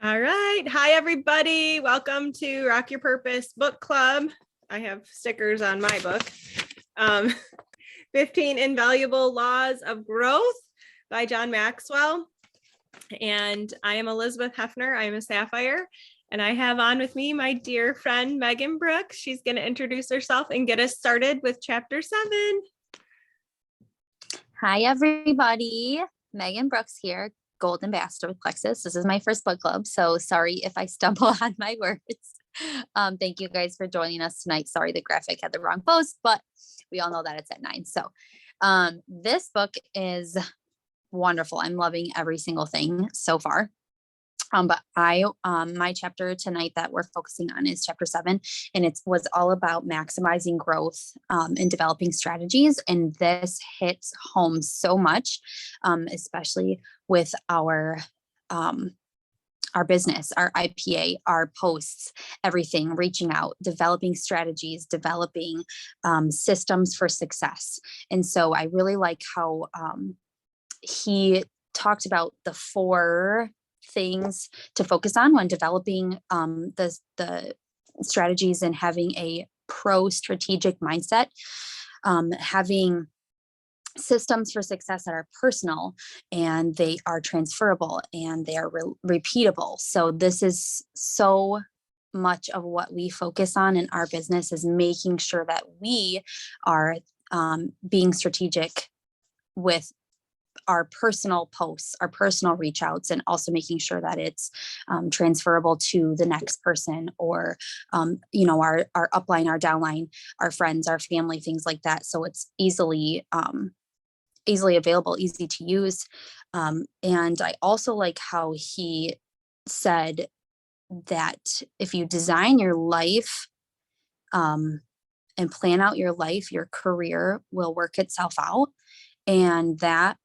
All right. Hi, everybody. Welcome to Rock Your Purpose Book Club. I have stickers on my book. 15 Invaluable Laws of Growth by John Maxwell. And I am Eilers-Heffner. I am a Sapphire. And I have on with me my dear friend, Megan Brooks. She's going to introduce herself and get us started with chapter 7. Hi, everybody. Megan Brooks here, Gold Ambassador with Plexus. This is my first book club, so sorry if I stumble on my words. Thank you guys for joining us tonight. Sorry, the graphic had the wrong post, but we all know that it's at 9. So this book is wonderful. I'm loving every single thing so far. But my chapter tonight that we're focusing on is chapter 7, and it was all about maximizing growth and developing strategies. And this hits home so much, especially with our business, our IPA, our posts, everything, reaching out, developing strategies, developing systems for success. And so I really like how he talked about the 4 things to focus on when developing the strategies and having a pro-strategic mindset, having systems for success that are personal and they are transferable and they are repeatable. So this is so much of what we focus on in our business, is making sure that we are being strategic with our personal posts, our personal reach outs, and also making sure that it's transferable to the next person, or, our upline, our downline, our friends, our family, things like that. So it's easily available, easy to use. And I also like how he said that if you design your life and plan out your life, your career will work itself out. And that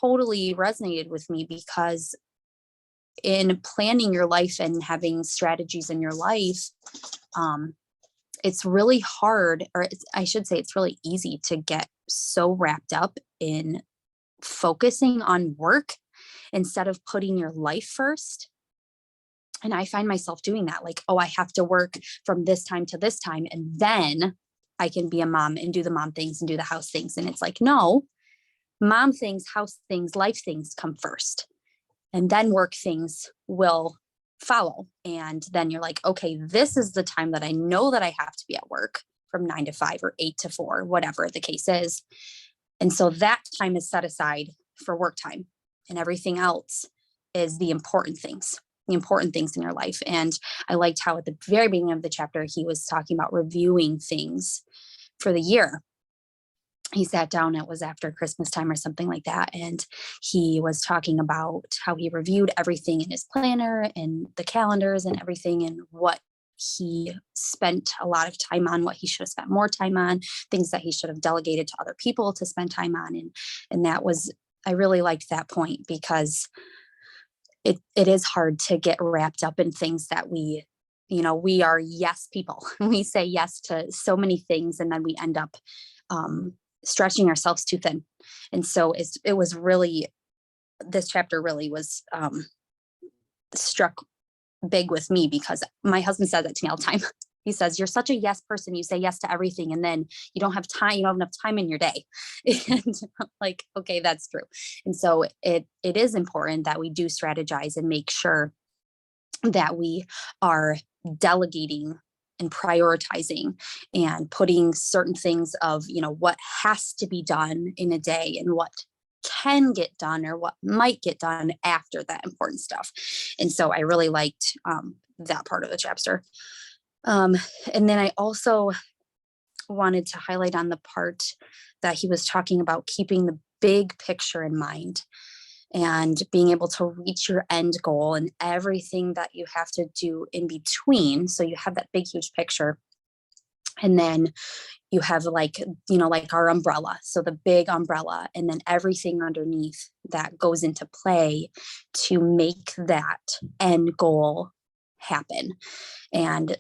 totally resonated with me, because in planning your life and having strategies in your life, it's really hard, or I should say it's really easy to get so wrapped up in focusing on work instead of putting your life first. And I find myself doing that, like, oh, I have to work from this time to this time, and then I can be a mom and do the mom things and do the house things. And it's like, no, mom things, house things, life things come first, and then work things will follow. And then you're like, okay, this is the time that I know that I have to be at work from 9 to 5 or 8 to 4, whatever the case is. And so that time is set aside for work time, and everything else is the important things in your life. And I liked how at the very beginning of the chapter, he was talking about reviewing things for the year. He sat down, it was after Christmas time or something like that, and he was talking about how he reviewed everything in his planner and the calendars and everything, and what he spent a lot of time on, what he should have spent more time on, things that he should have delegated to other people to spend time on. And that was, I really liked that point, because it is hard to get wrapped up in things that we are yes people. We say yes to so many things, and then we end up stretching ourselves too thin. And so it was really, this chapter really was struck big with me, because my husband says that to me all the time. He says, you're such a yes person. You say yes to everything, and then you don't have enough time in your day. And I'm like, okay, that's true. And so it is important that we do strategize and make sure that we are delegating and prioritizing and putting certain things of, what has to be done in a day and what can get done or what might get done after that important stuff. And so I really liked that part of the chapter. And then I also wanted to highlight on the part that he was talking about keeping the big picture in mind and being able to reach your end goal and everything that you have to do in between. So you have that big, huge picture. And then you have like our umbrella. So the big umbrella, and then everything underneath that goes into play to make that end goal happen. And,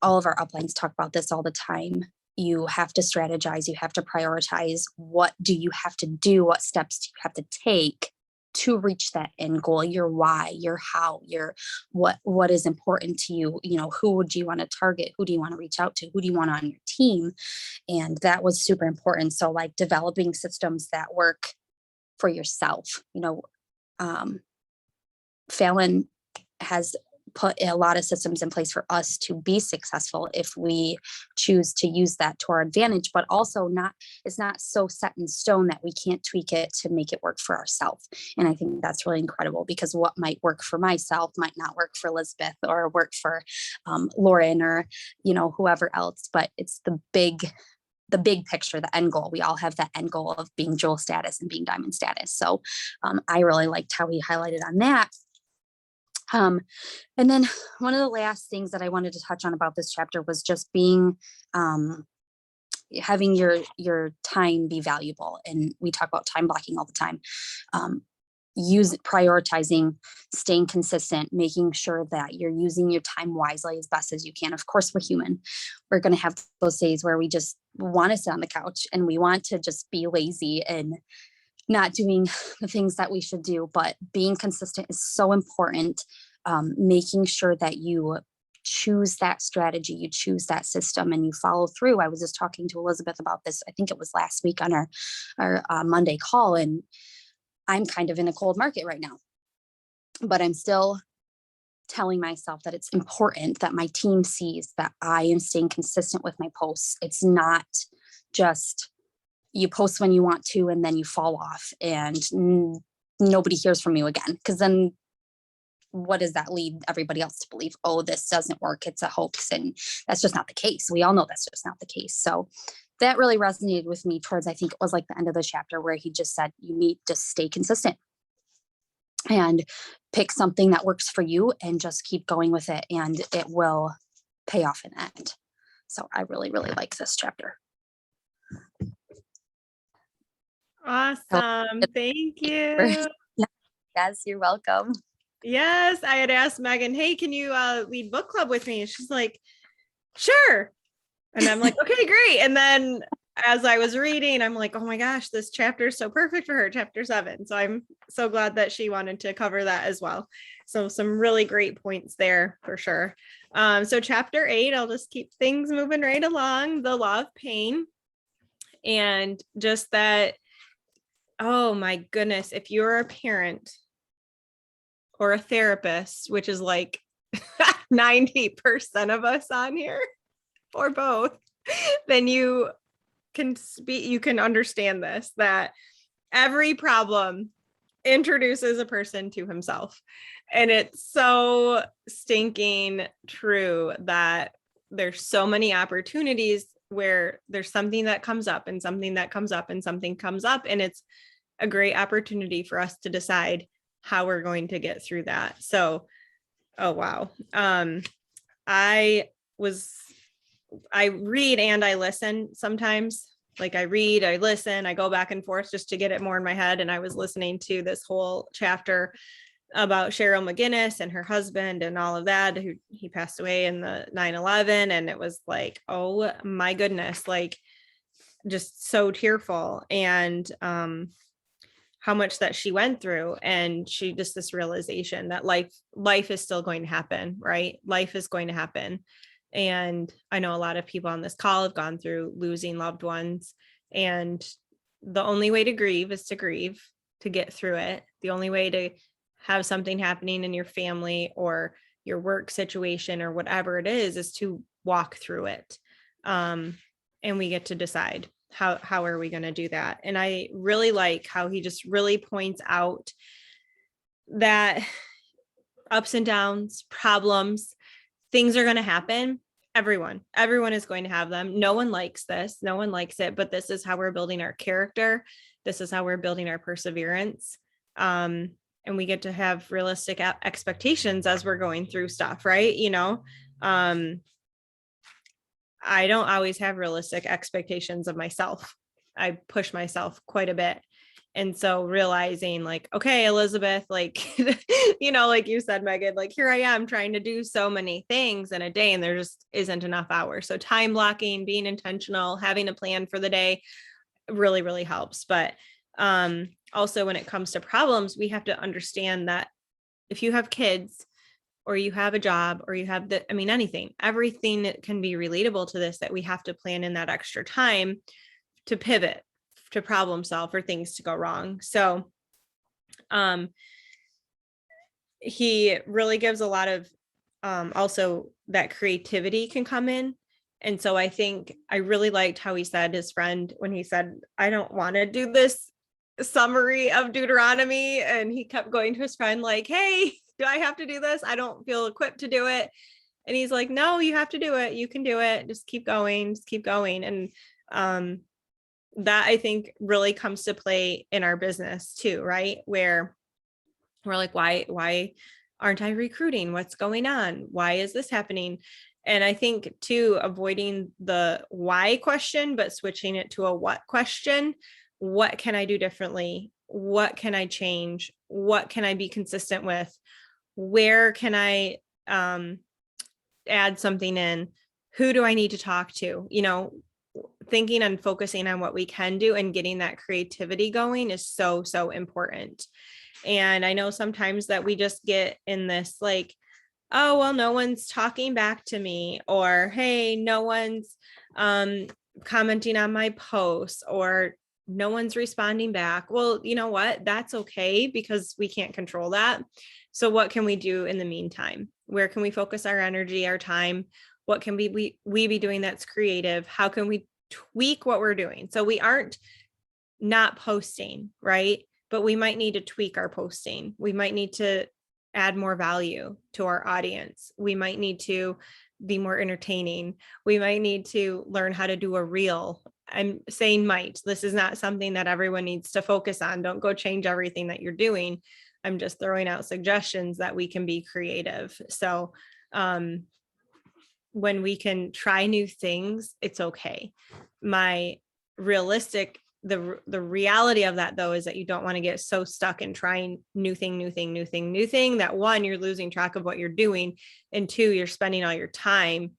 all of our uplines talk about this all the time. You have to strategize, you have to prioritize. What do you have to do? What steps do you have to take to reach that end goal, your why, your how, your what is important to you. Who would you want to target? Who do you want to reach out to? Who do you want on your team? And that was super important. So like developing systems that work for yourself. Fallon has put a lot of systems in place for us to be successful if we choose to use that to our advantage, but also it's not so set in stone that we can't tweak it to make it work for ourselves. And I think that's really incredible, because what might work for myself might not work for Elizabeth or work for Lauren or, whoever else, but it's the big picture, the end goal. We all have that end goal of being jewel status and being diamond status. So I really liked how he highlighted on that. And then one of the last things that I wanted to touch on about this chapter was just being, having your time be valuable. And we talk about time blocking all the time. Prioritizing, staying consistent, making sure that you're using your time wisely as best as you can. Of course, we're human. We're going to have those days where we just want to sit on the couch and we want to just be lazy and not doing the things that we should do, but being consistent is so important. Making sure that you choose that strategy, you choose that system, and you follow through. I was just talking to Elizabeth about this. I think it was last week on our Monday call, and I'm kind of in a cold market right now, but I'm still telling myself that it's important that my team sees that I am staying consistent with my posts. It's not just you post when you want to and then you fall off and nobody hears from you again, because then what does that lead everybody else to believe? Oh, this doesn't work, it's a hoax. And that's just not the case. We all know that's just not the case. So that really resonated with me towards, I think it was like the end of the chapter, where he just said, you need to stay consistent and pick something that works for you and just keep going with it, and it will pay off in the end. So I really, really like this chapter. Awesome. Thank you. Yes, you're welcome. Yes, I had asked Megan, hey, can you lead book club with me? And she's like, sure. And I'm like, okay, great. And then as I was reading, I'm like, oh my gosh, this chapter is so perfect for her, chapter 7. So I'm so glad that she wanted to cover that as well. So some really great points there for sure. So chapter 8, I'll just keep things moving right along, the law of pain. And just that, oh my goodness, if you're a parent or a therapist, which is like 90% of us on here, or both, then you can understand this, that every problem introduces a person to himself. And it's so stinking true that there's so many opportunities where there's something that comes up and something that comes up and something comes up. And it's a great opportunity for us to decide how we're going to get through that. So, oh, wow. I read and I listen sometimes. Like I read, I listen, I go back and forth just to get it more in my head. And I was listening to this whole chapter about Cheryl McGinnis and her husband and all of that, who he passed away in the 9/11. And it was like, oh my goodness, like just so tearful. And how much that she went through, and she just this realization that life is still going to happen, right? Life is going to happen. And I know a lot of people on this call have gone through losing loved ones, and the only way to grieve is to grieve, to get through it. The only way to have something happening in your family or your work situation or whatever it is to walk through it. And we get to decide how are we going to do that. And I really like how he just really points out that ups and downs, problems, things are going to happen. Everyone is going to have them. No one likes this. No one likes it, but this is how we're building our character. This is how we're building our perseverance. And we get to have realistic expectations as we're going through stuff, right? I don't always have realistic expectations of myself. I push myself quite a bit. And so realizing like, okay, Elizabeth, like, like you said, Megan, like here I am trying to do so many things in a day and there just isn't enough hours. So time blocking, being intentional, having a plan for the day really, really helps. But Also, when it comes to problems, we have to understand that if you have kids or you have a job or you have anything, everything that can be relatable to this, that we have to plan in that extra time to pivot, to problem solve for things to go wrong. So, he really gives a lot of, also that creativity can come in. And so I think I really liked how he said, his friend, when he said, I don't want to do this summary of Deuteronomy. And he kept going to his friend like, hey, do I have to do this? I don't feel equipped to do it. And he's like, no, you have to do it. You can do it. Just keep going. Just keep going. And that I think really comes to play in our business too, right? Where we're like, why aren't I recruiting? What's going on? Why is this happening? And I think too, avoiding the why question, but switching it to a what question. What can I do differently? What can I change? What can I be consistent with? Where can I add something in? Who do I need to talk to? Thinking and focusing on what we can do and getting that creativity going is so, so important. And I know sometimes that we just get in this like, oh, well, no one's talking back to me, or, hey, no one's commenting on my posts, or no one's responding back. Well, you know what? That's okay, because we can't control that. So what can we do in the meantime? Where can we focus our energy, our time? What can we be doing that's creative? How can we tweak what we're doing? So we aren't not posting, right? But we might need to tweak our posting. We might need to add more value to our audience. We might need to be more entertaining. We might need to learn how to do a reel. I'm saying might. This is not something that everyone needs to focus on. Don't go change everything that you're doing. I'm just throwing out suggestions that we can be creative. So when we can try new things, it's okay. The reality of that though is that you don't want to get so stuck in trying new thing that, one, you're losing track of what you're doing, and two, you're spending all your time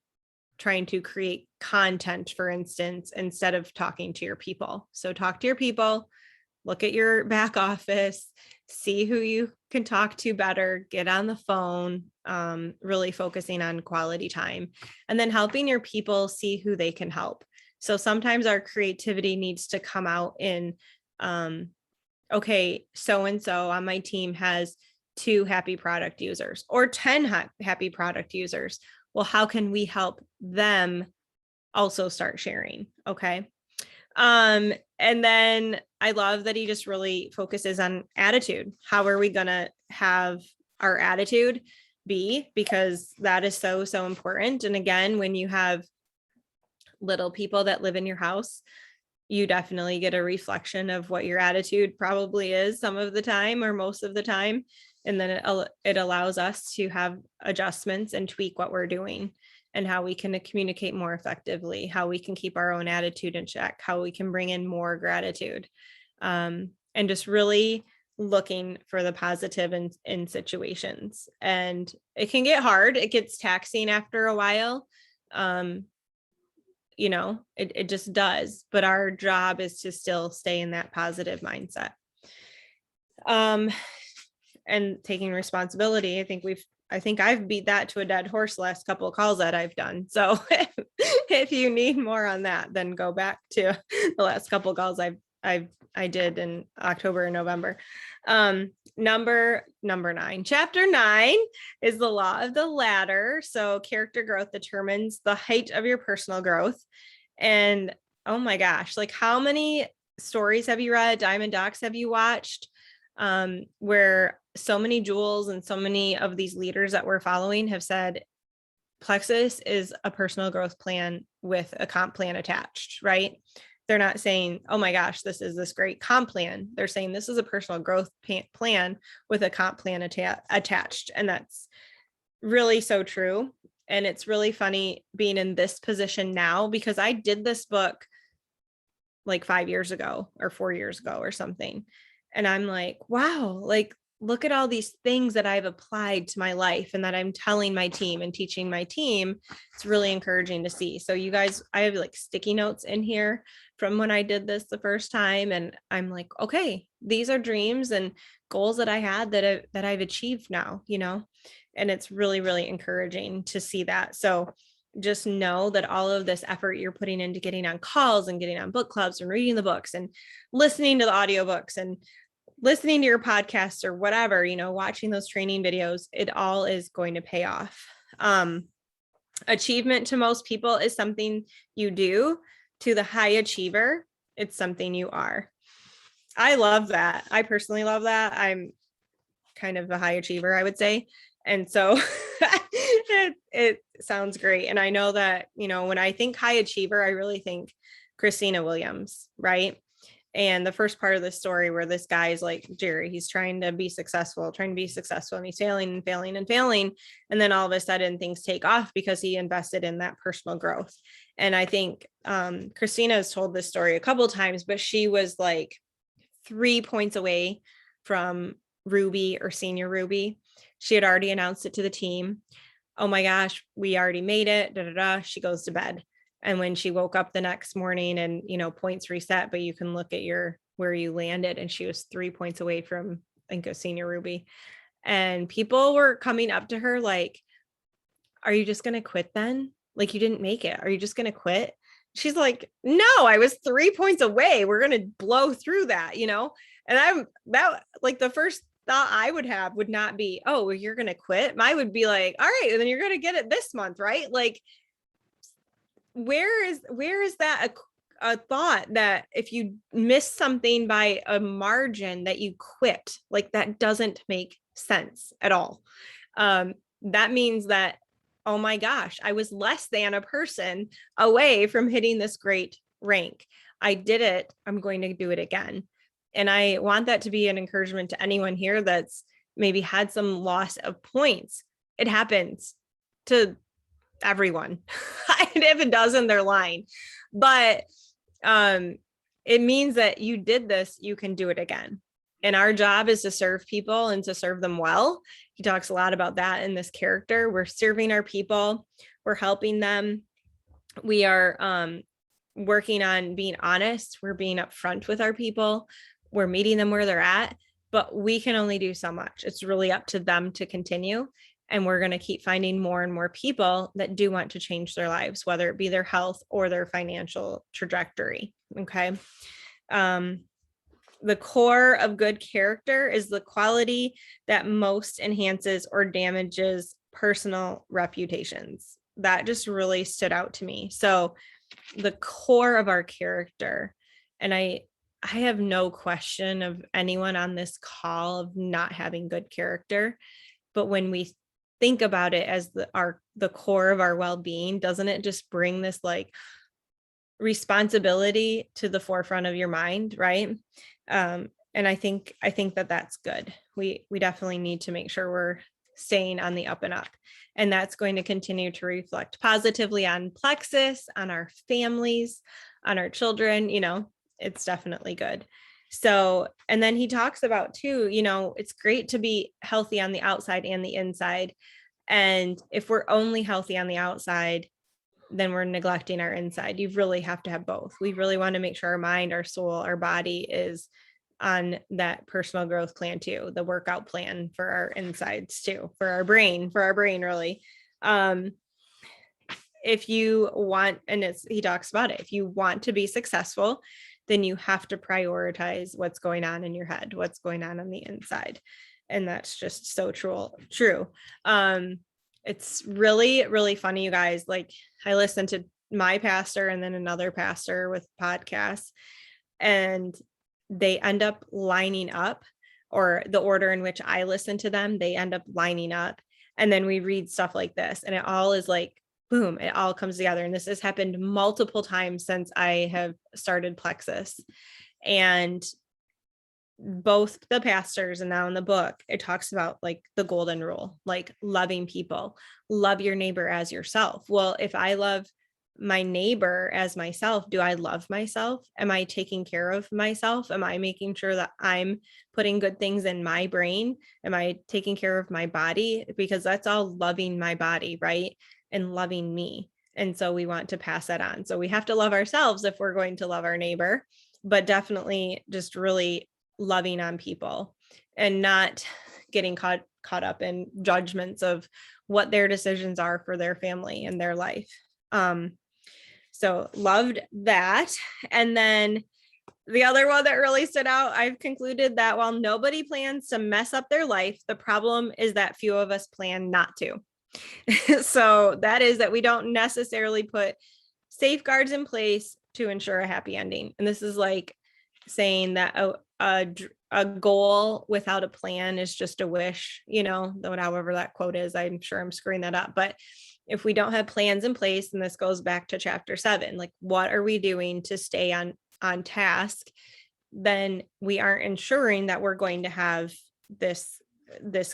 trying to create content, for instance, instead of talking to your people. So talk to your people, look at your back office, see who you can talk to better, get on the phone, really focusing on quality time, and then helping your people see who they can help. So sometimes our creativity needs to come out in, okay, so-and-so on my team has 2 happy product users or 10 happy product users. Well, how can we help them also start sharing? Okay. And then I love that he just really focuses on attitude. How are we going to have our attitude be? Because that is so, so important. And again, when you have little people that live in your house, you definitely get a reflection of what your attitude probably is some of the time or most of the time. And then it allows us to have adjustments and tweak what we're doing and how we can communicate more effectively, how we can keep our own attitude in check, how we can bring in more gratitude, and just really looking for the positive in situations. And it can get hard. It gets taxing after a while. It just does, but our job is to still stay in that positive mindset. And taking responsibility. I think I've beat that to a dead horse the last couple of calls that I've done. So if you need more on that, then go back to the last couple of calls I did in October and November. Number 9, chapter 9 is the law of the ladder. So character growth determines the height of your personal growth. And oh my gosh, like how many stories have you read? Diamond Docs have you watched? Where so many jewels and so many of these leaders that we're following have said Plexus is a personal growth plan with a comp plan attached, right? They're not saying, oh my gosh, this is this great comp plan. They're saying this is a personal growth plan with a comp plan attached. And that's really so true. And it's really funny being in this position now, because I did this book like 5 years ago or 4 years ago or something. And I'm like, wow, like look at all these things that I've applied to my life and that I'm telling my team and teaching my team. It's really encouraging to see. So you guys, I have like sticky notes in here from when I did this the first time. And I'm like, okay, these are dreams and goals that I had that I've achieved now, and it's really, really encouraging to see that. So just know that all of this effort you're putting into getting on calls and getting on book clubs and reading the books and listening to the audiobooks and listening to your podcasts or whatever, watching those training videos, it all is going to pay off. Achievement to most people is something you do. To the high achiever, it's something you are. I love that. I personally love that. I'm kind of a high achiever, I would say. And so it sounds great. And I know that, when I think high achiever, I really think Christina Williams, right? And the first part of the story where this guy is like Jerry, he's trying to be successful, and he's failing and failing and failing. And then all of a sudden things take off because he invested in that personal growth. And I think Christina has told this story a couple of times, but she was like 3 points away from Ruby or senior Ruby. She had already announced it to the team. Oh my gosh, we already made it. She goes to bed. And when she woke up the next morning and, points reset, but you can look at where you landed, and she was 3 points away from, I think, a senior Ruby. And people were coming up to her like, are you just going to quit then? Like, you didn't make it. Are you just going to quit? She's like, no, I was 3 points away. We're going to blow through that, and the first thought I would have would not be, oh, well, you're going to quit. Mine would be like, all right, and then you're going to get it this month, right? Like, where is that a thought that if you miss something by a margin that you quit? Like, that doesn't make sense at all. That means that, oh my gosh, I was less than a person away from hitting this great rank. I did it. I'm going to do it again. And I want that to be an encouragement to anyone here that's maybe had some loss of points. It happens to everyone. If it doesn't, they're lying. But it means that you did this, you can do it again. And our job is to serve people and to serve them well. He talks a lot about that in this character. We're serving our people. We're helping them. We are working on being honest. We're being upfront with our people. We're meeting them where they're at, but we can only do so much. It's really up to them to continue. And we're going to keep finding more and more people that do want to change their lives, whether it be their health or their financial trajectory. Okay. The core of good character is the quality that most enhances or damages personal reputations. That just really stood out to me. So the core of our character, and I have no question of anyone on this call of not having good character, but when we think about it as the core of our well-being, doesn't it just bring this like responsibility to the forefront of your mind, right? And I think that that's good. We definitely need to make sure we're staying on the up and up, and that's going to continue to reflect positively on Plexus, on our families, on our children. It's definitely good. So, and then he talks about too, it's great to be healthy on the outside and the inside. And if we're only healthy on the outside, then we're neglecting our inside. You really have to have both. We really want to make sure our mind, our soul, our body is on that personal growth plan too, the workout plan for our insides too, for our brain really. If you want, and he talks about it, if you want to be successful, then you have to prioritize what's going on in your head, what's going on the inside. And that's just so true. It's really, really funny, you guys. Like, I listened to my pastor and then another pastor with podcasts, and they end up lining up, or the order in which I listen to them, they end up lining up. And then we read stuff like this, and it all is like, boom, it all comes together. And this has happened multiple times since I have started Plexus. And both the pastors and now in the book, it talks about like the golden rule, like loving people, love your neighbor as yourself. Well, if I love my neighbor as myself, do I love myself? Am I taking care of myself? Am I making sure that I'm putting good things in my brain? Am I taking care of my body? Because that's all loving my body, right? And loving me. And so we want to pass that on. So we have to love ourselves if we're going to love our neighbor, but definitely just really loving on people and not getting caught up in judgments of what their decisions are for their family and their life. So loved that. And then the other one that really stood out, I've concluded that while nobody plans to mess up their life, the problem is that few of us plan not to. So that is that we don't necessarily put safeguards in place to ensure a happy ending. And this is like saying that a goal without a plan is just a wish, however that quote is. I'm sure I'm screwing that up. But if we don't have plans in place, and this goes back to chapter 7, like what are we doing to stay on task, then we aren't ensuring that we're going to have this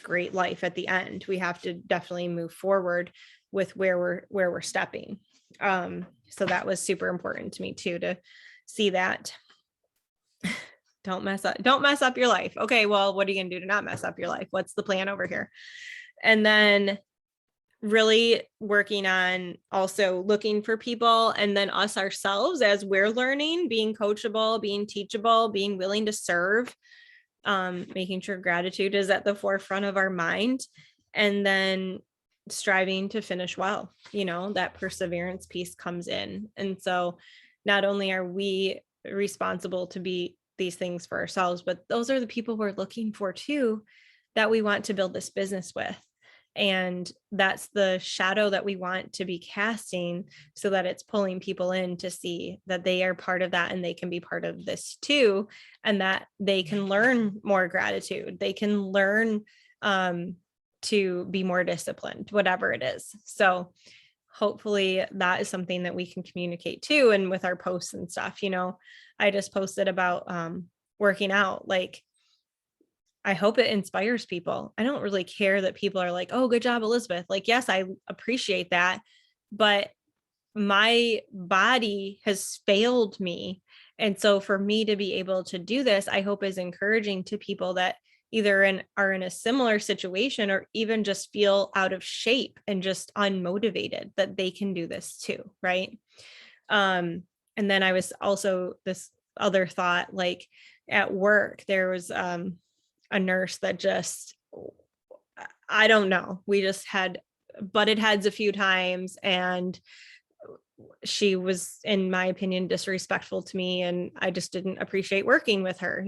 great life at the end. We have to definitely move forward with where we're stepping. So that was super important to me too, to see that. Don't mess up your life. Okay, well, what are you gonna do to not mess up your life? What's the plan over here? And then really working on also looking for people, and then us ourselves as we're learning, being coachable, being teachable, being willing to serve, making sure gratitude is at the forefront of our mind, and then striving to finish well. That perseverance piece comes in. And so not only are we responsible to be these things for ourselves, but those are the people we're looking for too, that we want to build this business with. And that's the shadow that we want to be casting, so that it's pulling people in to see that they are part of that and they can be part of this too, and that they can learn more gratitude. They can learn to be more disciplined, whatever it is. So hopefully that is something that we can communicate too. And with our posts and stuff, I just posted about working out. Like, I hope it inspires people. I don't really care that people are like, oh, good job, Elizabeth. Like, yes, I appreciate that, but my body has failed me. And so for me to be able to do this, I hope is encouraging to people that either are in a similar situation, or even just feel out of shape and just unmotivated, that they can do this too. Right. And then I was also this other thought, like at work, there was a nurse that just, I don't know, we just had butted heads a few times, and she was, in my opinion, disrespectful to me, and I just didn't appreciate working with her,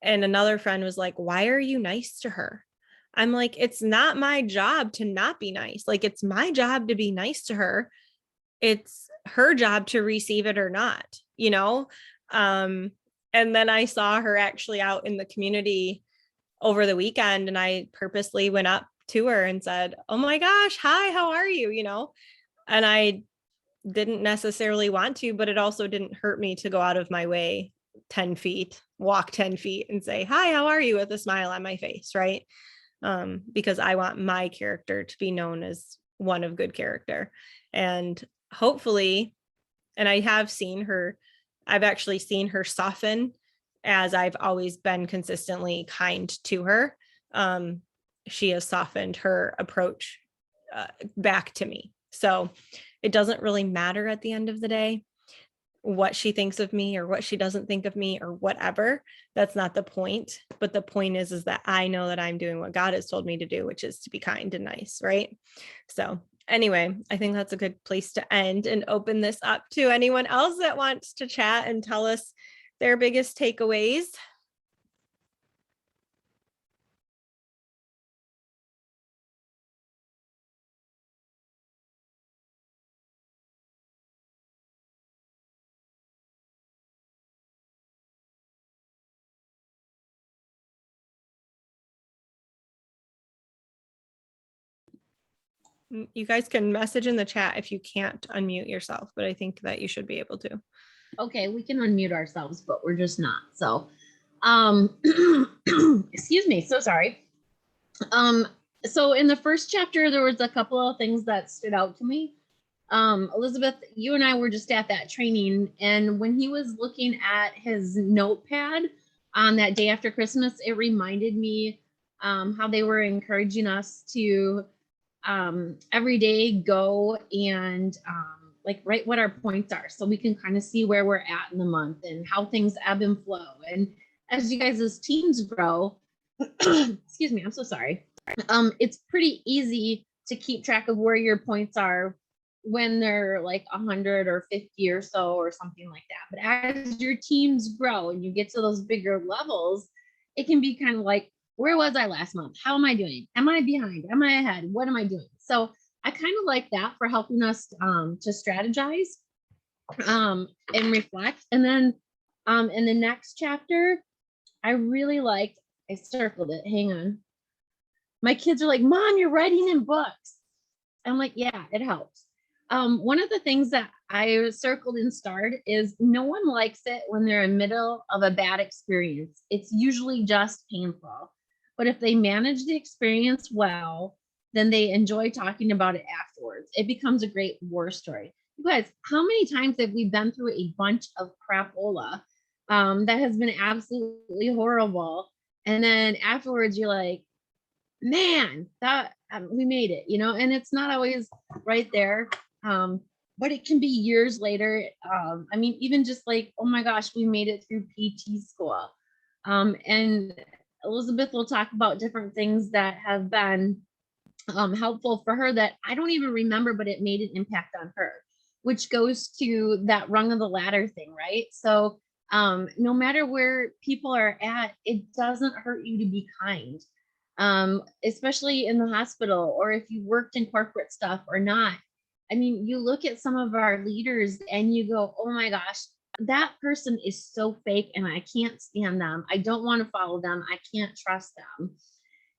And another friend was like, why are you nice to her? I'm like, it's not my job to not be nice. Like, it's my job to be nice to her. It's her job to receive it or not, And then I saw her actually out in the community over the weekend, and I purposely went up to her and said, oh my gosh, hi, how are you? And I didn't necessarily want to, but it also didn't hurt me to go out of my way 10 feet, walk 10 feet and say, hi, how are you, with a smile on my face. Right. Because I want my character to be known as one of good character. And hopefully, and I've actually seen her soften, as I've always been consistently kind to her. She has softened her approach back to me. So it doesn't really matter at the end of the day what she thinks of me or what she doesn't think of me or whatever. That's not the point. But the point is that I know that I'm doing what God has told me to do, which is to be kind and nice. Right. So anyway, I think that's a good place to end and open this up to anyone else that wants to chat and tell us their biggest takeaways. You guys can message in the chat if you can't unmute yourself, but I think that you should be able to. Okay, we can unmute ourselves, but we're just not. So, excuse me, so sorry. So in the first chapter, there was a couple of things that stood out to me. Elizabeth, you and I were just at that training, and when he was looking at his notepad on that day after Christmas, it reminded me how they were encouraging us to every day go and like write what our points are, so we can kind of see where we're at in the month and how things ebb and flow. And as you guys as teams grow, excuse me, I'm so sorry. It's pretty easy to keep track of where your points are when they're like 100 or 50 or so or something like that. But as your teams grow and you get to those bigger levels, it can be kind of like, where was I last month? How am I doing? Am I behind? Am I ahead? What am I doing? So I kind of like that for helping us to strategize and reflect. And then in the next chapter, I really liked, I circled it. Hang on. My kids are like, Mom, you're writing in books. I'm like, yeah, it helps. One of the things that I circled and starred is no one likes it when they're in the middle of a bad experience. It's usually just painful. But if they manage the experience well, then they enjoy talking about it afterwards. It becomes a great war story. You guys, how many times have we been through a bunch of crapola that has been absolutely horrible? And then afterwards, you're like, man, that we made it, you know, and it's not always right there. But it can be years later. I mean, even just like, oh my gosh, we made it through PT school. And Elizabeth will talk about different things that have been helpful for her that I don't even remember, but it made an impact on her, which goes to that rung of the ladder thing, right? So no matter where people are at, it doesn't hurt you to be kind, especially in the hospital, or if you worked in corporate stuff or not. I mean, you look at some of our leaders and you go, oh my gosh, that person is so fake and I can't stand them. I don't want to follow them. I can't trust them.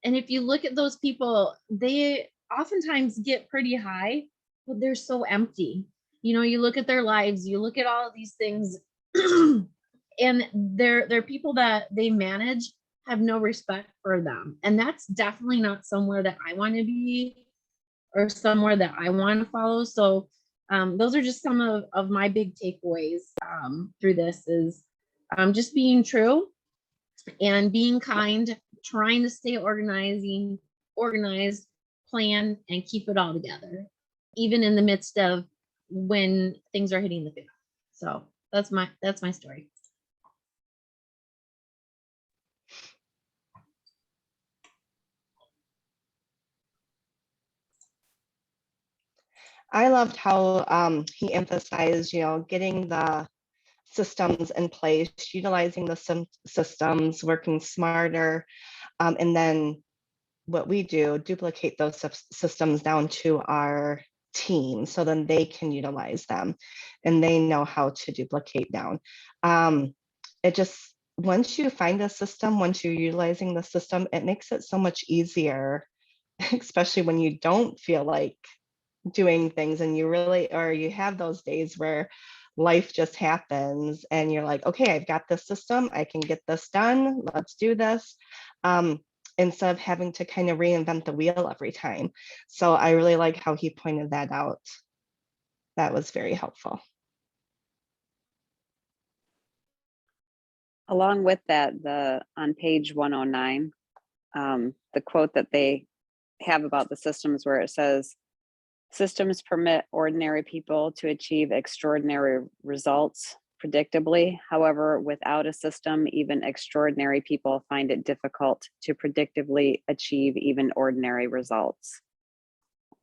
And if you look at those people, they oftentimes get pretty high, but they're so empty. You know, you look at their lives, you look at all of these things, and they're people that they manage have no respect for them. And that's definitely not somewhere that I want to be or somewhere that I want to follow. So those are just some of my big takeaways through this is just being true and being kind, trying to stay organized, plan, and keep it all together, even in the midst of when things are hitting the fan. So that's my story. I loved how he emphasized, getting the systems in place, utilizing the systems, working smarter, and then what we do, duplicate those systems down to our team so then they can utilize them and they know how to duplicate down. It just, once you find a system, once you're utilizing the system, it makes it so much easier, especially when you don't feel like doing things and you really, or you have those days where life just happens and you're like, okay, I've got this system, I can get this done, let's do this, instead of having to kind of reinvent the wheel every time. So I really like how he pointed that out. That was very helpful. Along with that, on page 109, the quote that they have about the systems where it says, systems permit ordinary people to achieve extraordinary results predictably. However, without a system, even extraordinary people find it difficult to predictably achieve even ordinary results.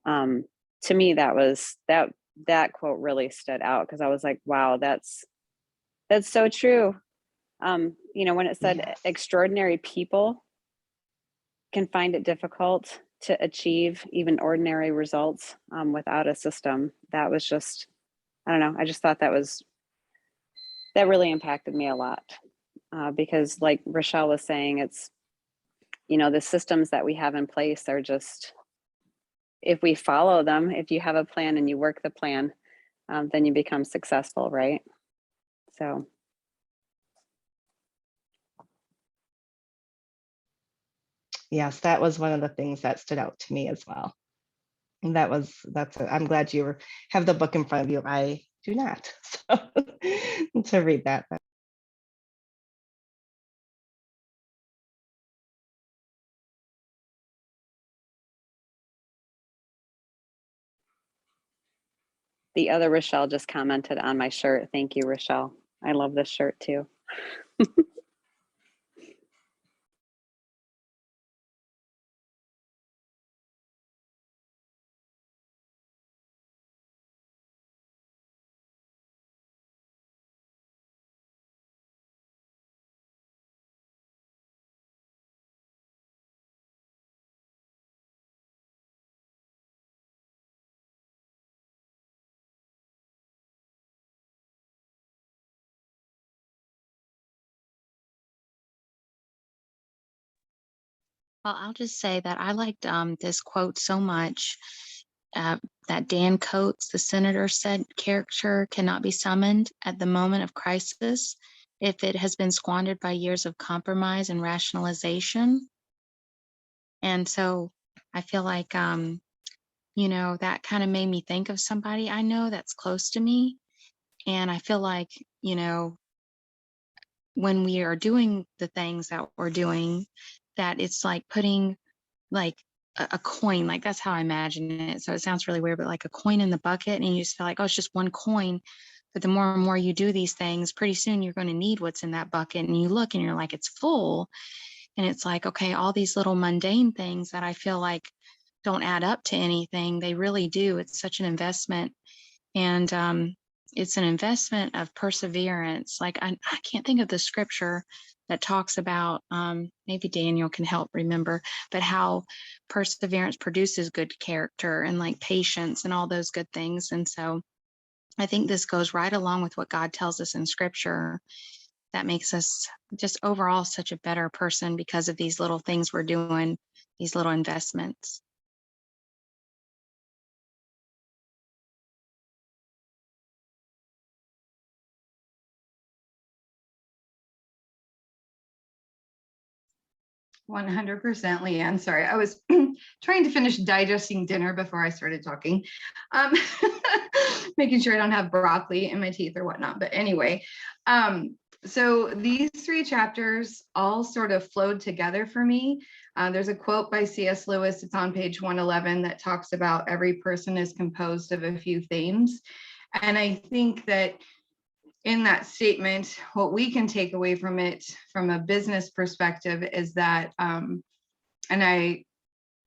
To me, that quote really stood out because I was like, wow, that's so true. When it said Yes. extraordinary people can find it difficult to achieve even ordinary results without a system, that was just, I don't know, I just thought that really impacted me a lot because like Rochelle was saying, it's, the systems that we have in place are just, if we follow them, if you have a plan and you work the plan, then you become successful, right? So. Yes, that was one of the things that stood out to me as well. And that's it. I'm glad you have the book in front of you. I do not. So to read that. The other Rochelle just commented on my shirt. Thank you, Rochelle. I love this shirt too. Well, I'll just say that I liked this quote so much that Dan Coates, the senator, said, "Character cannot be summoned at the moment of crisis if it has been squandered by years of compromise and rationalization." And so I feel like, that kind of made me think of somebody I know that's close to me. And I feel like, when we are doing the things that we're doing, that it's like putting like a coin, like that's how I imagine it. So it sounds really weird, but like a coin in the bucket, and you just feel like, oh, it's just one coin. But the more and more you do these things, pretty soon you're going to need what's in that bucket. And you look and you're like, it's full. And it's like, okay, all these little mundane things that I feel like don't add up to anything, they really do. It's such an investment. And it's an investment of perseverance. Like I can't think of the scripture that talks about, maybe Daniel can help remember, but how perseverance produces good character and like patience and all those good things. And so I think this goes right along with what God tells us in scripture, that makes us just overall such a better person because of these little things we're doing, these little investments. 100%, Leanne. Sorry, I was trying to finish digesting dinner before I started talking, making sure I don't have broccoli in my teeth or whatnot. But anyway, so these 3 chapters all sort of flowed together for me. There's a quote by C.S. Lewis. It's on page 111 that talks about every person is composed of a few themes. And I think that in that statement, what we can take away from it from a business perspective is that, and I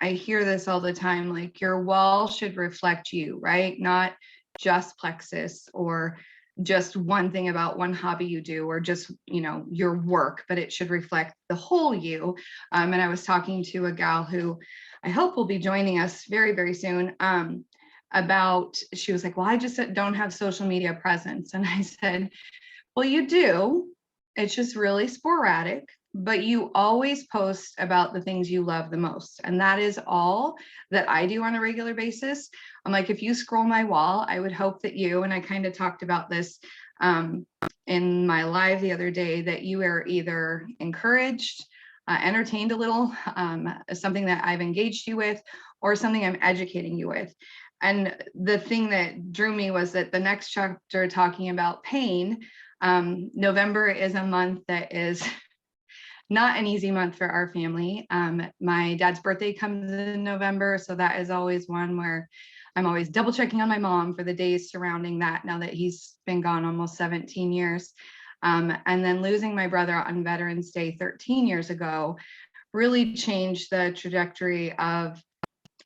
hear this all the time, like your wall should reflect you, right? Not just plexus or just one thing about one hobby you do, or just, your work, but it should reflect the whole you. And I was talking to a gal who I hope will be joining us very, very soon. She was like, well, I just don't have social media presence. And I said, well, you do. It's just really sporadic, but you always post about the things you love the most. And that is all that I do on a regular basis. I'm like, if you scroll my wall, I would hope that and I kind of talked about this in my live the other day, that you are either encouraged, entertained a little, something that I've engaged you with, or something I'm educating you with. And the thing that drew me was that the next chapter talking about pain, November is a month that is not an easy month for our family. My dad's birthday comes in November, so that is always one where I'm always double checking on my mom for the days surrounding that, now that he's been gone almost 17 years. And then losing my brother on Veterans Day 13 years ago really changed the trajectory of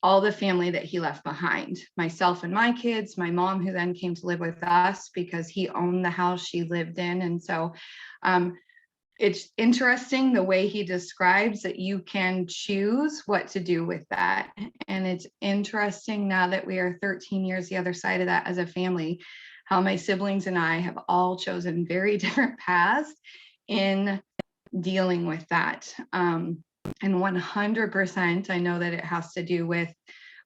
all the family that he left behind, myself and my kids, my mom, who then came to live with us because he owned the house she lived in. And so it's interesting the way he describes that you can choose what to do with that. And it's interesting now that we are 13 years the other side of that as a family, how my siblings and I have all chosen very different paths in dealing with that. And 100%, I know that it has to do with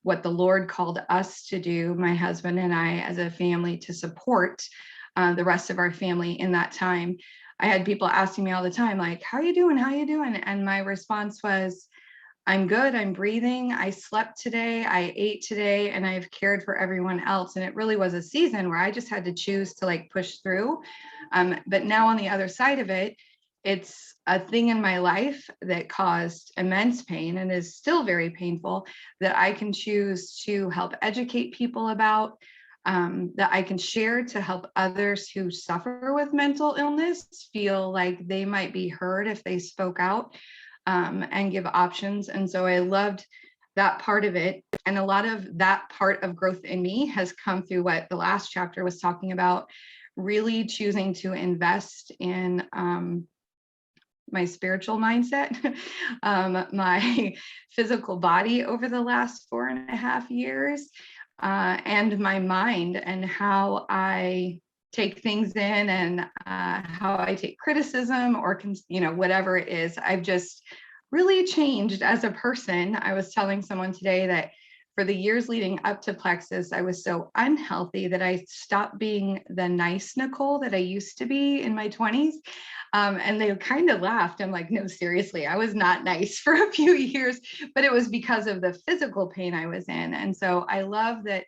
what the Lord called us to do, my husband and I as a family, to support the rest of our family in that time. I had people asking me all the time, like, how are you doing? How are you doing? And my response was, I'm good, I'm breathing, I slept today, I ate today, and I've cared for everyone else. And it really was a season where I just had to choose to like push through. But now on the other side of it, it's a thing in my life that caused immense pain and is still very painful, that I can choose to help educate people about, that I can share to help others who suffer with mental illness feel like they might be heard if they spoke out, and give options. And so I loved that part of it. And a lot of that part of growth in me has come through what the last chapter was talking about, really choosing to invest in my spiritual mindset, my physical body over the last 4.5 years, and my mind, and how I take things in, and how I take criticism, or whatever it is. I've just really changed as a person. I was telling someone today that for the years leading up to Plexus, I was so unhealthy that I stopped being the nice Nicole that I used to be in my 20s. And they kind of laughed. I'm like, no, seriously, I was not nice for a few years, but it was because of the physical pain I was in. And so I love that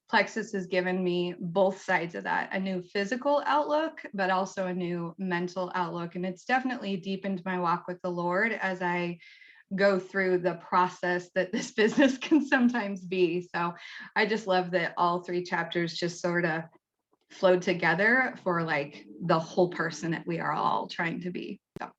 Plexus has given me both sides of that, a new physical outlook, but also a new mental outlook. And it's definitely deepened my walk with the Lord as I go through the process that this business can sometimes be. So I just love that all 3 chapters just sort of flowed together for like the whole person that we are all trying to be. So.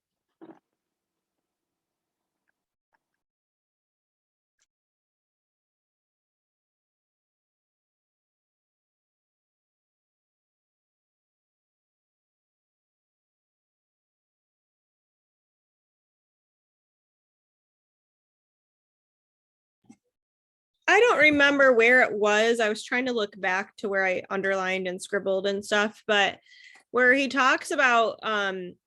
I don't remember where it was. I was trying to look back to where I underlined and scribbled and stuff, but where he talks about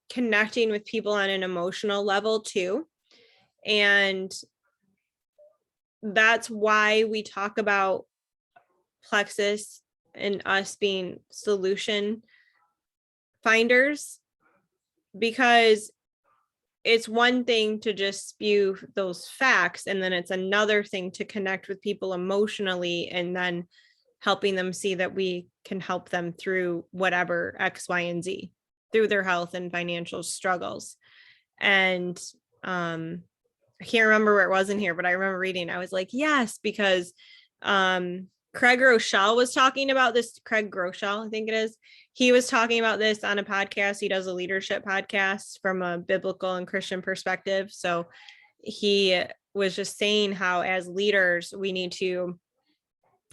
connecting with people on an emotional level too. And that's why we talk about Plexus and us being solution finders, because it's one thing to just spew those facts, and then it's another thing to connect with people emotionally and then helping them see that we can help them through whatever X, Y, and Z, through their health and financial struggles. And I can't remember where it was in here, but I remember reading, I was like, yes, because Craig Rochelle was talking about this. Craig Rochelle, I think it is. He was talking about this on a podcast. He does a leadership podcast from a biblical and Christian perspective. So he was just saying how as leaders, we need to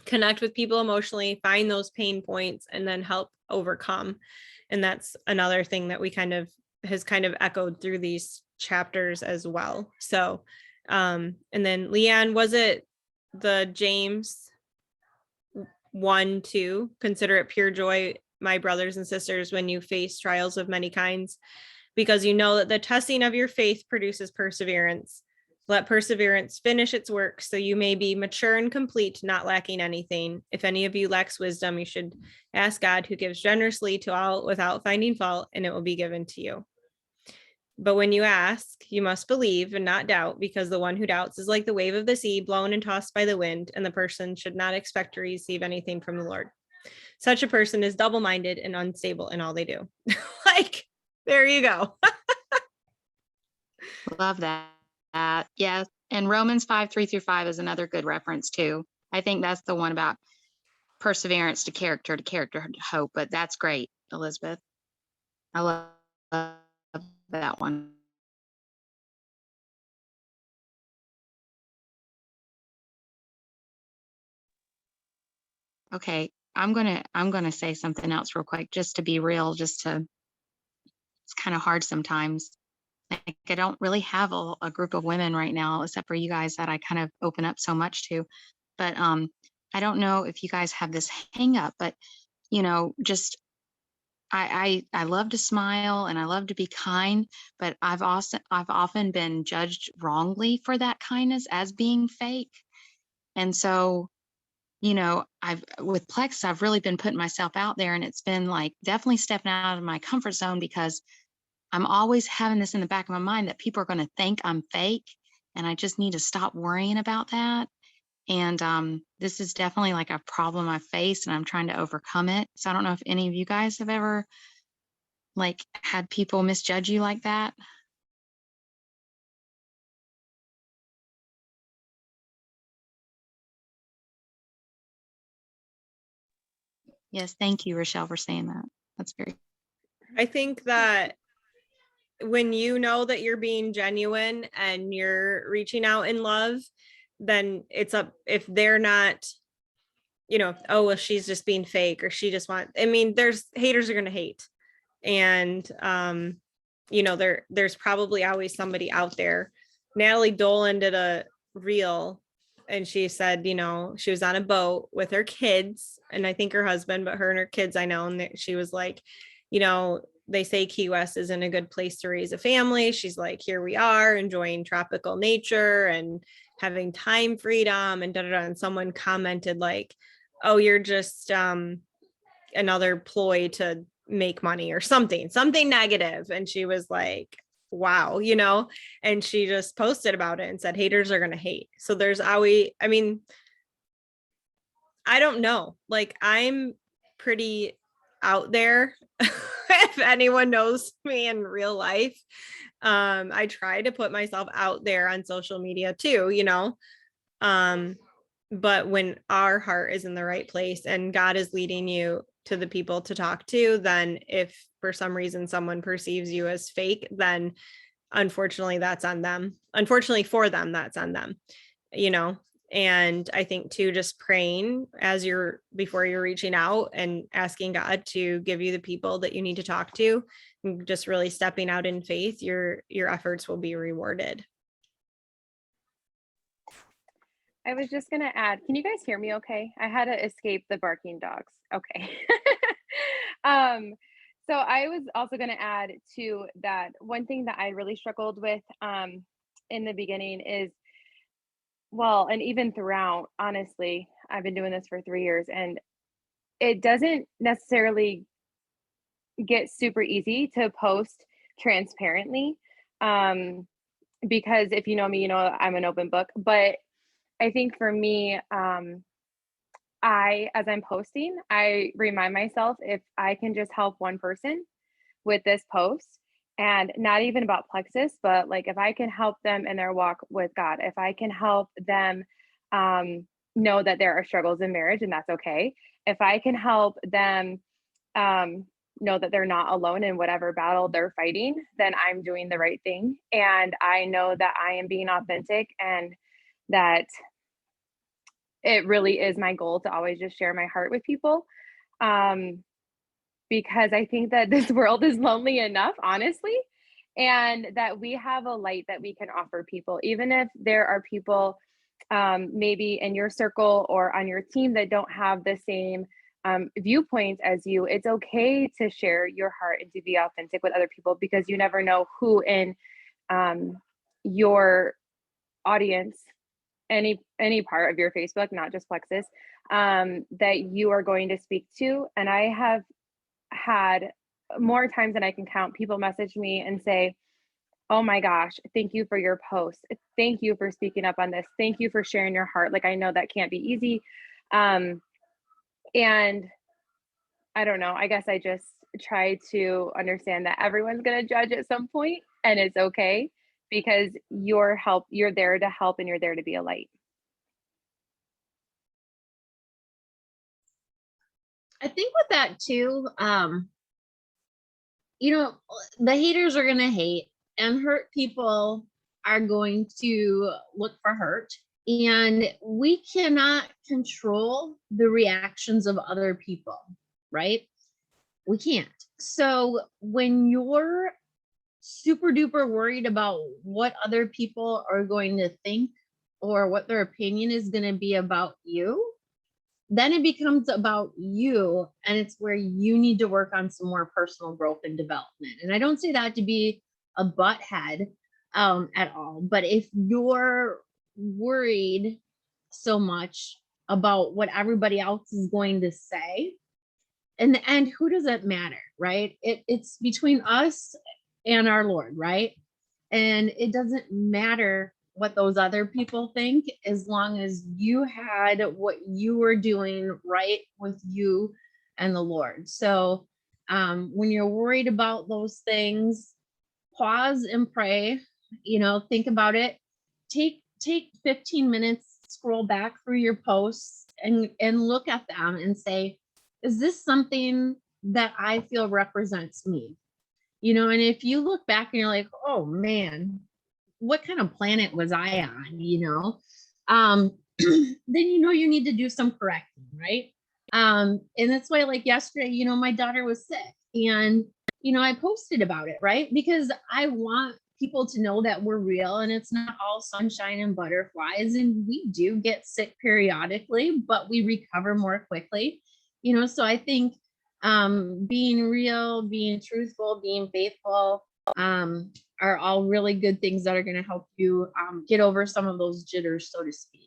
connect with people emotionally, find those pain points, and then help overcome. And that's another thing that we has echoed through these chapters as well. So, and then Leanne, was it the James 1:2, consider it pure joy, my brothers and sisters, when you face trials of many kinds, because you know that the testing of your faith produces perseverance. Let perseverance finish its work, so you may be mature and complete, not lacking anything. If any of you lacks wisdom, you should ask God, who gives generously to all without finding fault, and it will be given to you. But when you ask, you must believe and not doubt, because the one who doubts is like the wave of the sea, blown and tossed by the wind, and the person should not expect to receive anything from the Lord. Such a person is double-minded and unstable in all they do. Like, there you go. Love that. Yes. And Romans 5:3-5 is another good reference too. I think that's the one about perseverance to character to hope, but that's great, Elizabeth. I love that one. Okay, I'm gonna say something else real quick, just to be real, it's kind of hard sometimes. Like, I don't really have a group of women right now, except for you guys that I kind of open up so much to. But I don't know if you guys have this hang up, but just I love to smile and I love to be kind, but I've often been judged wrongly for that kindness as being fake. And so, with Plex, I've really been putting myself out there, and it's been like definitely stepping out of my comfort zone, because I'm always having this in the back of my mind that people are going to think I'm fake. and I just need to stop worrying about that. And this is definitely like a problem I face, and I'm trying to overcome it. So I don't know if any of you guys have ever like had people misjudge you like that. Yes, thank you, Rochelle, for saying that. That's very. I think that when you know that you're being genuine and you're reaching out in love, then it's up. If they're not, oh, well, she's just being fake, or she just there's haters are going to hate. And, there's probably always somebody out there. Natalie Dolan did a reel, and she said, she was on a boat with her kids, and I think her husband, but her and her kids, I know. And she was like, they say Key West isn't a good place to raise a family. She's like, here we are enjoying tropical nature and having time freedom and and someone commented like, oh, you're just another ploy to make money or something negative. And she was like, wow, and she just posted about it and said, haters are going to hate. So there's always, I don't know, like I'm pretty out there. If anyone knows me in real life, I try to put myself out there on social media too, but when our heart is in the right place and God is leading you to the people to talk to, then if for some reason someone perceives you as fake, then unfortunately that's on them. Unfortunately for them, that's on them, And I think too, just praying before you're reaching out and asking God to give you the people that you need to talk to, and just really stepping out in faith, your efforts will be rewarded. I was just going to add, can you guys hear me okay? I had to escape the barking dogs. Okay. So I was also going to add to that, one thing that I really struggled with in the beginning is, well, and even throughout, honestly, I've been doing this for 3 years, and it doesn't necessarily get super easy to post transparently. Because if you know me, I'm an open book, but I think for me, as I'm posting, I remind myself, if I can just help one person with this post, and not even about Plexus, but like if I can help them in their walk with God, if I can help them know that there are struggles in marriage and that's okay, if I can help them know that they're not alone in whatever battle they're fighting, then I'm doing the right thing. And I know that I am being authentic, and that it really is my goal to always just share my heart with people. Because I think that this world is lonely enough, honestly, and that we have a light that we can offer people, even if there are people maybe in your circle or on your team that don't have the same viewpoints as you. It's okay to share your heart and to be authentic with other people, because you never know who in your audience, any part of your Facebook, not just Plexus, that you are going to speak to. And I have had more times than I can count people message me and say, oh my gosh, thank you for your post. Thank you for speaking up on this. Thank you for sharing your heart. Like, I know that can't be easy. And I don't know, I guess I just try to understand that everyone's going to judge at some point, and it's okay, because you're there to help, and you're there to be a light. I think with that too, the haters are going to hate, and hurt people are going to look for hurt. And we cannot control the reactions of other people, right? We can't. So when you're super duper worried about what other people are going to think, or what their opinion is going to be about you, then it becomes about you, and it's where you need to work on some more personal growth and development. And I don't say that to be a butthead at all, but if you're worried so much about what everybody else is going to say, in the end, who does it matter, right? It's between us and our Lord, right? And it doesn't matter what those other people think, as long as you had what you were doing right with you and the Lord. So when you're worried about those things, pause and pray, think about it. Take 15 minutes, scroll back through your posts and look at them and say, is this something that I feel represents me? And if you look back and you're like, oh man, what kind of planet was I on? Then you need to do some correcting, right? And that's why, like yesterday, my daughter was sick, and I posted about it, right? Because I want people to know that we're real and it's not all sunshine and butterflies, and we do get sick periodically, but we recover more quickly. So I think being real, being truthful, being faithful are all really good things that are going to help you get over some of those jitters, so to speak.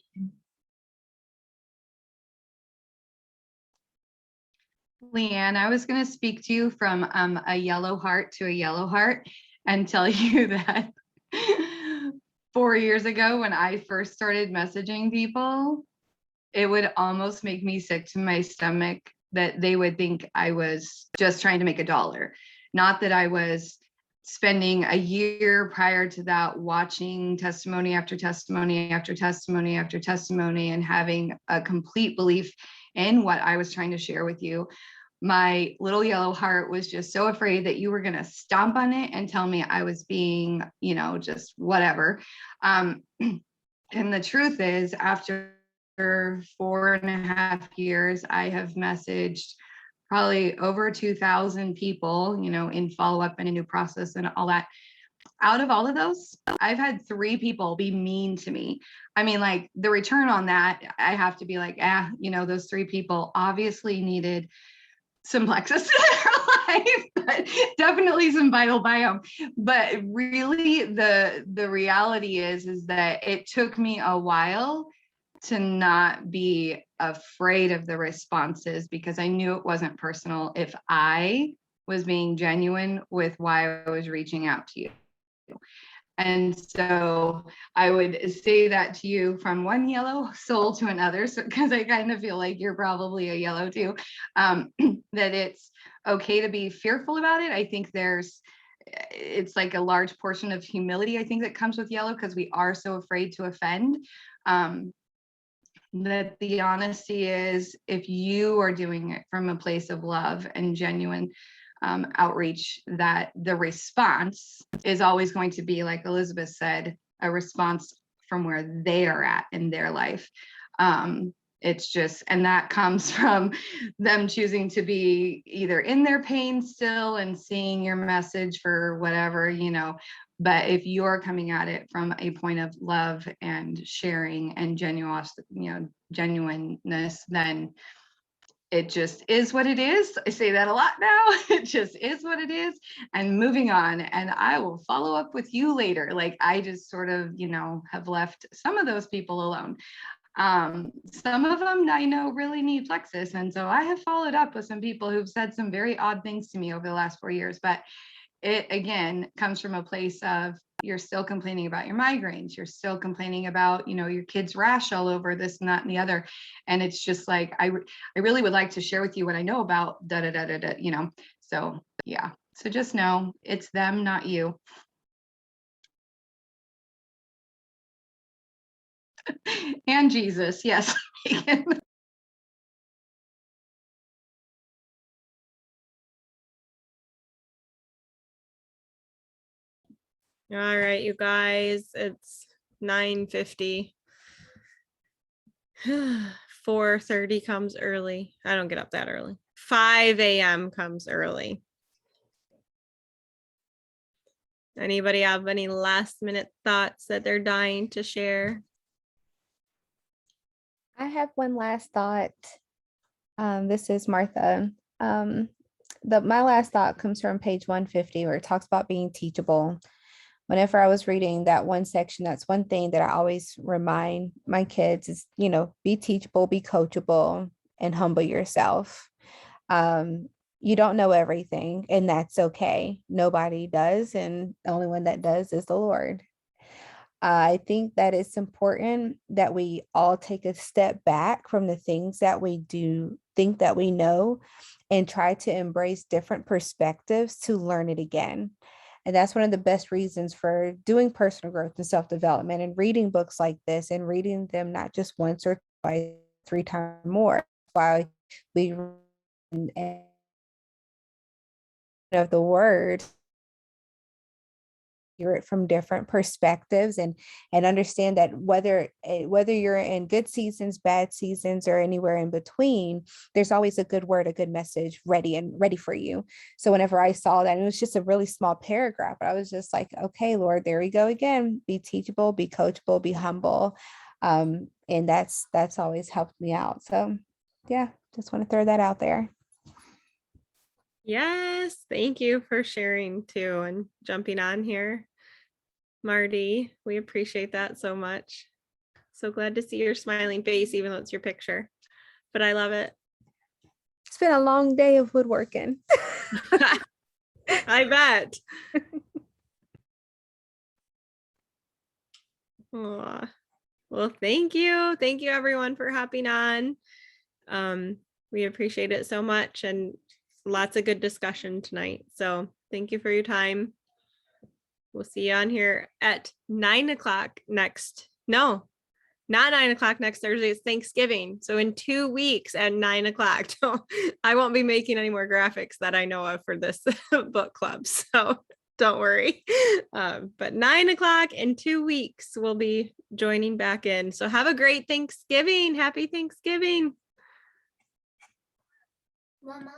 Leanne, I was going to speak to you from a yellow heart to a yellow heart and tell you that 4 years ago, when I first started messaging people, it would almost make me sick to my stomach that they would think I was just trying to make a dollar. Not that I was spending a year prior to that watching testimony after testimony after testimony after testimony and having a complete belief in what I was trying to share with you. My little yellow heart was just so afraid that you were going to stomp on it and tell me I was being, just whatever. And the truth is, after 4.5 years, I have messaged probably over 2,000 people, in follow-up and a new process and all that. Out of all of those, I've had 3 people be mean to me. I mean, like, the return on that, I have to be like, those 3 people obviously needed some plexus in their life, but definitely some vital biome. But really, the reality is that it took me a while to not be afraid of the responses, because I knew it wasn't personal if I was being genuine with why I was reaching out to you. And so I would say that to you from one yellow soul to another, because I kind of feel like you're probably a yellow too, that it's okay to be fearful about it. I think it's like a large portion of humility, I think, that comes with yellow, because we are so afraid to offend. That the honesty is, if you are doing it from a place of love and genuine outreach, that the response is always going to be, like Elizabeth said, a response from where they are at in their life. It's just, and that comes from them choosing to be either in their pain still and seeing your message for whatever, but if you're coming at it from a point of love and sharing and genuineness, then it just is what it is. I say that a lot now. It just is what it is, and moving on. And I will follow up with you later. Like, I just sort of, have left some of those people alone. Some of them I know really need plexus. And so I have followed up with some people who've said some very odd things to me over the last 4 years, but it again comes from a place of, you're still complaining about your migraines. You're still complaining about, your kids rash all over this and that and the other. And it's just like, I really would like to share with you what I know about so yeah. So just know it's them, not you. And Jesus. Yes. All right, you guys, it's 9:50. 4:30 comes early. I don't get up that early. 5 a.m. comes early. Anybody have any last minute thoughts that they're dying to share? I have one last thought. This is Martha. My last thought comes from page 150, where it talks about being teachable. Whenever I was reading that one section, that's one thing that I always remind my kids is, be teachable, be coachable, and humble yourself. You don't know everything, and that's okay. Nobody does, and the only one that does is the Lord. I think that it's important that we all take a step back from the things that we do think that we know and try to embrace different perspectives to learn it again. And that's one of the best reasons for doing personal growth and self-development and reading books like this and reading them not just once or twice, 3 times more. That's why we read of the word, hear it from different perspectives and understand that whether you're in good seasons, bad seasons, or anywhere in between, there's always a good word, a good message ready for you. So whenever I saw that, it was just a really small paragraph, but I was just like, okay, Lord, there we go again. Be teachable, be coachable, be humble. And that's always helped me out. So yeah, just want to throw that out there. Yes, thank you for sharing too and jumping on here, Marty. We appreciate that so much. So glad to see your smiling face, even though it's your picture. But I love it. It's been a long day of woodworking. I bet. Aw. Well, thank you. Thank you everyone for hopping on. We appreciate it so much and lots of good discussion tonight. So thank you for your time. We'll see you on here at 9 o'clock next. No, not 9 o'clock next Thursday. It's Thanksgiving. So in 2 weeks at 9 o'clock. So I won't be making any more graphics that I know of for this book club. So don't worry. But 9 o'clock in 2 weeks, we'll be joining back in. So have a great Thanksgiving. Happy Thanksgiving. Mama.